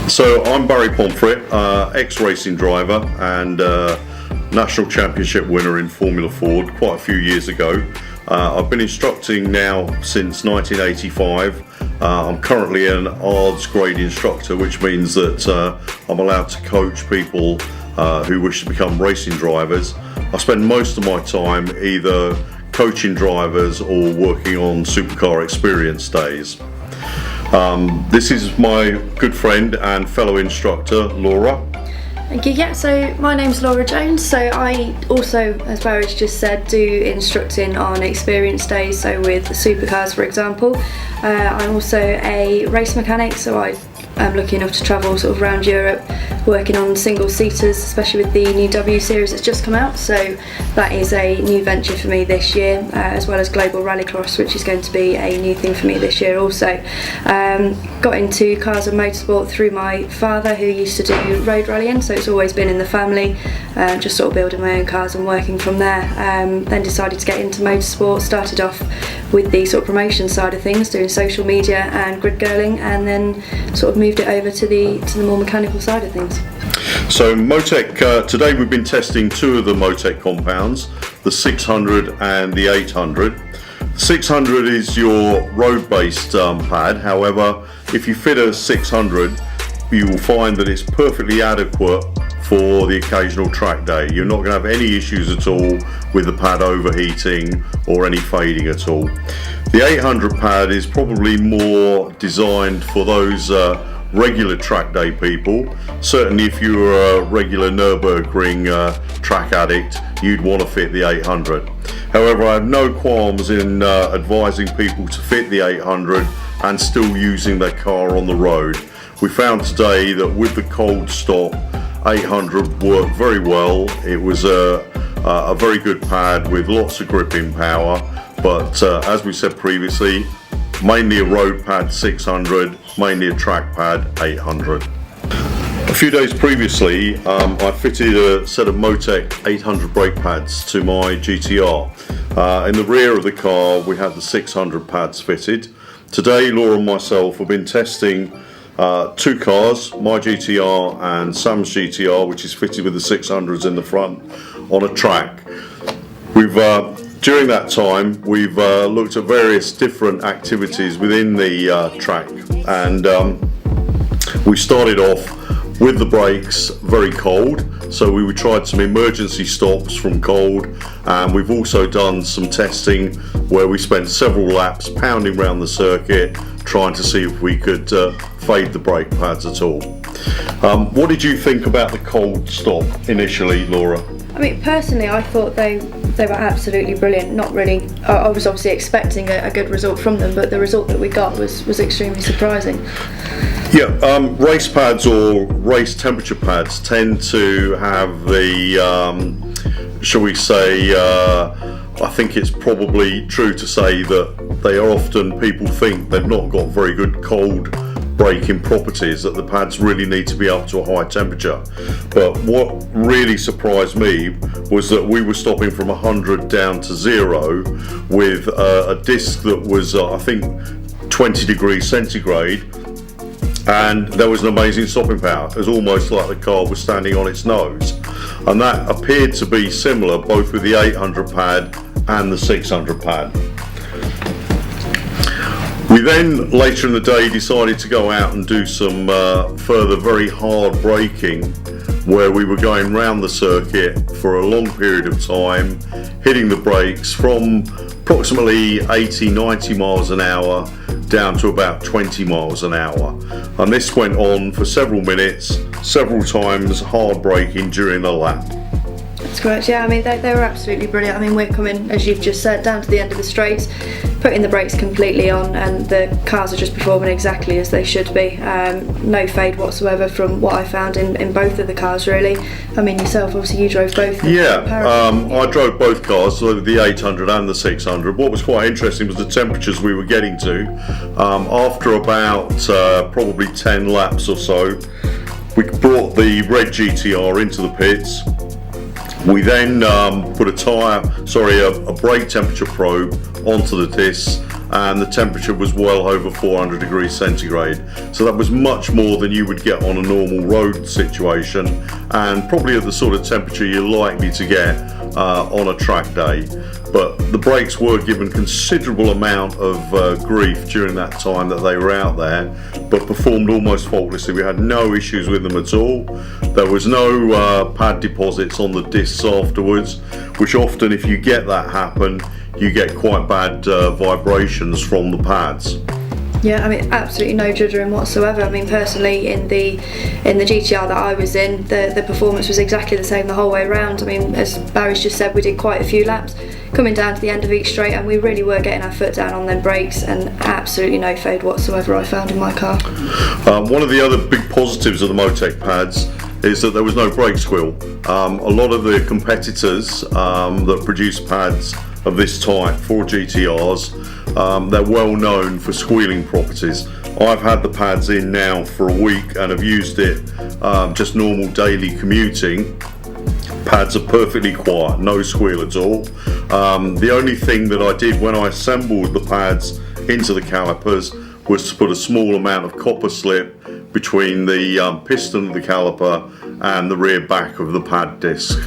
So I'm Barry Pomfret, ex-racing driver and national championship winner in Formula Ford quite a few years ago. I've been instructing now since 1985. I'm currently an ARDS grade instructor, which means that I'm allowed to coach people who wish to become racing drivers. I spend most of my time either coaching drivers or working on supercar experience days. This is my good friend and fellow instructor, Laura. Thank you. Yeah, so my name's Laura Jones. So I also, as Barry just said, do instructing on experience days, so with supercars, for example. I'm also a race mechanic, so I'm lucky enough to travel sort of around Europe working on single seaters, especially with the new W series that's just come out. So that is a new venture for me this year, as well as Global Rallycross, which is going to be a new thing for me this year also. Got into cars and motorsport through my father, who used to do road rallying, so it's always been in the family, just sort of building my own cars and working from there. Then decided to get into motorsport, started off with the sort of promotion side of things, doing social media and grid girling, and then sort of moved it over to the more mechanical side of things. So MOTEK, today we've been testing two of the MOTEK compounds, the 600 and the 800. 600 is your road-based pad. However, if you fit a 600, you will find that it's perfectly adequate for the occasional track day. You're not going to have any issues at all with the pad overheating or any fading at all. The 800 pad is probably more designed for those regular track day people. Certainly if you're a regular Nürburgring track addict, you'd want to fit the 800. However, I have no qualms in advising people to fit the 800 and still using their car on the road. We found today that with the cold stop, 800 worked very well. It was a very good pad with lots of gripping power, but as we said previously, mainly a road pad 600, mainly a track pad 800. A few days previously, I fitted a set of MOTEK 800 brake pads to my GTR. In the rear of the car, we had the 600 pads fitted. Today, Laura and myself have been testing two cars, my GTR and Sam's GTR, which is fitted with the 600s in the front, on a track. During that time, we've looked at various different activities within the track, and we started off with the brakes very cold, so we tried some emergency stops from cold, and we've also done some testing where we spent several laps pounding around the circuit trying to see if we could fade the brake pads at all. What did you think about the cold stop initially, Laura? I mean, personally, I thought they were absolutely brilliant. Not really, I was obviously expecting a good result from them, but the result that we got was extremely surprising. Yeah, race pads or race temperature pads tend to have the, shall we say, I think it's probably true to say that they are often, people think they've not got very good cold braking properties, that the pads really need to be up to a high temperature. But what really surprised me was that we were stopping from 100 down to 0 with a disc that was I think 20 degrees centigrade, and there was an amazing stopping power. It was almost like the car was standing on its nose, and that appeared to be similar both with the 800 pad and the 600 pad. We then, later in the day, decided to go out and do some further very hard braking, where we were going round the circuit for a long period of time, hitting the brakes from approximately 80-90 miles an hour down to about 20 miles an hour. And this went on for several minutes, several times hard braking during a lap. That's correct, yeah. I mean, they were absolutely brilliant. I mean, we're coming, as you've just said, down to the end of the straights, putting the brakes completely on, and the cars are just performing exactly as they should be. No fade whatsoever from what I found in both of the cars, really. I mean, yourself, obviously you drove both. Yeah, I drove both cars, so the 800 and the 600. What was quite interesting was the temperatures we were getting to. After about probably 10 laps or so, we brought the red GTR into the pits. We then put a brake temperature probe onto the discs and the temperature was well over 400 degrees centigrade. So that was much more than you would get on a normal road situation, and probably at the sort of temperature you're likely to get on a track day. But the brakes were given considerable amount of grief during that time that they were out there, but performed almost faultlessly. We had no issues with them at all. There was no pad deposits on the discs afterwards, which often, if you get that happen, you get quite bad vibrations from the pads. Yeah, I mean, absolutely no juddering whatsoever. I mean, personally, in the GTR that I was in, the performance was exactly the same the whole way around. I mean, as Barry's just said, we did quite a few laps coming down to the end of each straight, and we really were getting our foot down on them brakes, and absolutely no fade whatsoever I found in my car. One of the other big positives of the Motek pads is that there was no brake squeal. A lot of the competitors that produce pads of this type for GTRs, they're well known for squealing properties. I've had the pads in now for a week and have used it just normal daily commuting. Pads are perfectly quiet, no squeal at all. The only thing that I did when I assembled the pads into the calipers was to put a small amount of copper slip between the piston of the caliper and the rear back of the pad disc.